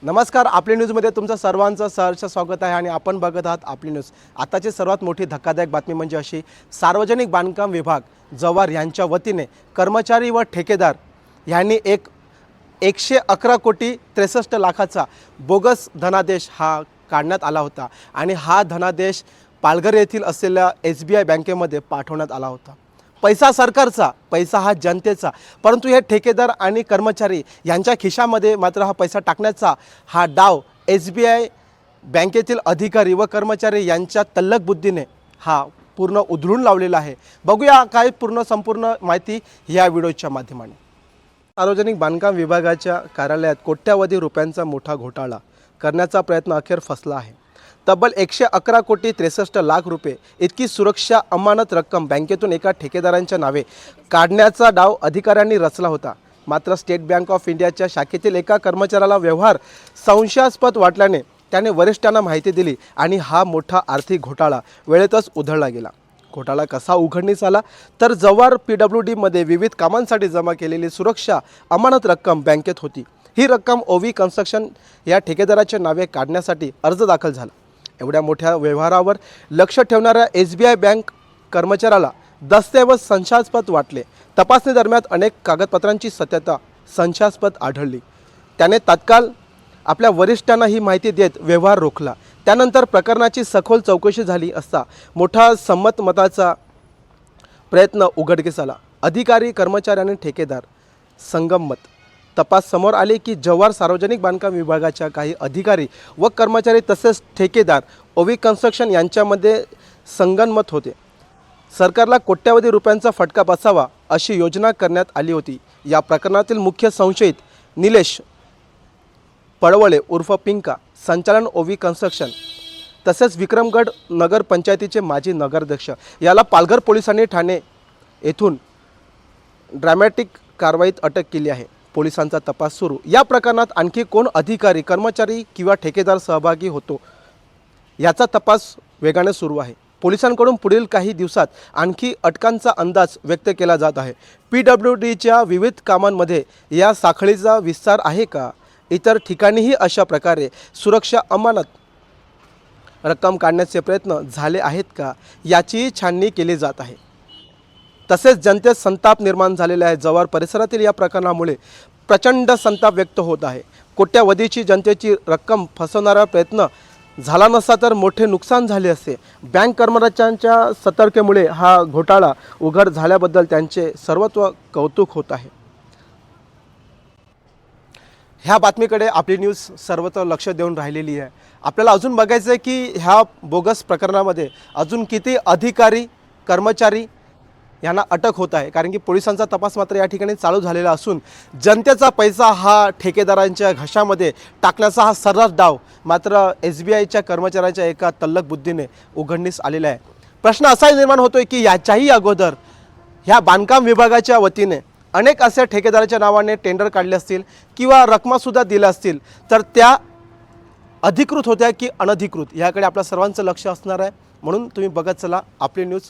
नमस्कार, आपली न्यूजमध्ये तुमचं सर्वांचं सहर्ष स्वागत आहे आणि आपण बघत आहात आपली न्यूज। आताची सर्वात मोठी धक्कादायक बातमी म्हणजे अशी, सार्वजनिक बांधकाम विभाग जव्हार यांच्या वतीने कर्मचारी व ठेकेदार यांनी 111 कोटी 63 लाखाचा बोगस धनादेश हा काढण्यात आला होता आणि हा धनादेश पालघर येथील असलेल्या SBI बँकेमध्ये पाठवण्यात आला होता। पैसा सरकारचा, पैसा हा जनतेचा, परंतु हे ठेकेदार आणि कर्मचारी यांच्या खिशामध्ये मात्र हा पैसा टाकण्याचा हा डाव SBI बँकेतील अधिकारी व कर्मचारी यांच्या तल्लख बुद्धीने हा पूर्ण उधळून लावलेला आहे। बघूया काय संपूर्ण माहिती या व्हिडिओच्या माध्यमाने। सार्वजनिक बांधकाम विभागाच्या कार्यालयात कोट्यावधी रुपयांचा मोठा घोटाळा करण्याचा प्रयत्न अखेर फसला आहे। तब्बल 111 कोटी 63 लाख रुपये इतकी सुरक्षा अमानत रक्कम बँकेतून एका ठेकेदारांच्या नावे काढण्याचा डाव अधिकाऱ्यांनी रचला होता। मात्र स्टेट बँक ऑफ इंडियाच्या शाखेतील एका कर्मचाऱ्याला व्यवहार संशयास्पद वाटल्याने त्याने वरिष्ठांना माहिती दिली आणि हा मोठा आर्थिक घोटाळा वेळेतच उधळला गेला। घोटाळा कसा उघडकीस आला तर जव्हार PWD मध्ये विविध कामांसाठी जमा केलेली सुरक्षा अमानत रक्कम बँकेत होती। ही रक्कम OV कन्स्ट्रक्शन या ठेकेदाराच्या नावे काढण्यासाठी अर्ज दाखल झाला। एवढ्या मोठ्या व्यवहारावर लक्ष ठेवणाऱ्या SBI बँक कर्मचाऱ्याला दस्तऐवज संशयास्पद वाटले। तपासणी दरम्यान अनेक कागदपत्रांची सत्यता संशयास्पद आढळली। त्याने तात्काळ आपल्या वरिष्ठांना ही माहिती देत व्यवहार रोखला। त्यानंतर प्रकरणाची सखोल चौकशी झाली असता मोठा मताचा प्रयत्न उघडकीस आला। अधिकारी, कर्मचारी आणि ठेकेदार संगमत तपास समोर आले की जव्हार सार्वजनिक बांधकाम विभागाच्या काही अधिकारी व कर्मचारी तसेच ठेकेदार OV कन्स्ट्रक्शन यांच्यामध्ये संगनमत होते। सरकारला कोट्यावधी रुपयांचा फटका बसावा अशी योजना करण्यात आली होती। या प्रकरणातील मुख्य संशयित निलेश पळवळे उर्फ पिंका, संचालन OV कन्स्ट्रक्शन तसेच विक्रमगड नगर पंचायतीचे माजी नगराध्यक्ष याला पालघर पोलिसांनी ठाणे येथून ड्रॅमॅटिक कारवाईत अटक केली आहे। पोलिसांचा तपास सुरू। या प्रकरणात आणखी कोण अधिकारी, कर्मचारी किंवा ठेकेदार सहभागी होतो याचा तपास वेगाने सुरू आहे। पोलिसांकडून पुढील काही दिवसात आणखी अटकांचा अंदाज व्यक्त केला जात आहे। PWDच्या विविध कामांमध्ये या साखळीचा विस्तार आहे का? इतर ठिकाणीही अशा प्रकारे सुरक्षा अमानत रक्कम काढण्याचे प्रयत्न झाले आहेत का याची छाननी केली जात आहे। तसेच जनतेत संताप निर्माण झालेला आहे। जव्हार परिसरातील या प्रकरणामुळे प्रचंड संताप व्यक्त होत आहे। कोट्यावधीची जनतेची रक्कम फसवणारा प्रयत्न झाला नसता तर मोठे नुकसान झाले असते। बँक कर्मचाऱ्यांच्या सतर्कतेमुळे हा घोटाळा उघड झाल्याबद्दल त्यांचे सर्वत्र कौतुक होत आहे। ह्या बातमीकडे आपली न्यूज सर्वत्र लक्ष देऊन राहिलेली आहे। आपल्याला अजून बघायचं आहे की ह्या बोगस प्रकरणामध्ये अजून किती अधिकारी, कर्मचारी यांना अटक होत आहे, कारण की पोलिसांचा तपास मात्र या ठिकाणी चालू झालेला असून जनतेचा पैसा हा ठेकेदारांच्या घशामध्ये टाकण्याचा हा सर्रास डाव मात्र SBIच्या कर्मचाऱ्यांच्या एका तल्लख बुद्धीने उघडकीस आलेला आहे। प्रश्न असा निर्माण होतोय की याच्याही अगोदर ह्या बांधकाम विभागाच्या वतीने अनेक अशा ठेकेदाराच्या नावाने टेंडर काढले असतील किंवा रकमासुद्धा दिल्या असतील तर त्या अधिकृत होत्या की अनधिकृत याकडे आपल्या सर्वांचं लक्ष असणार आहे। म्हणून तुम्ही बघत चला आपली न्यूज।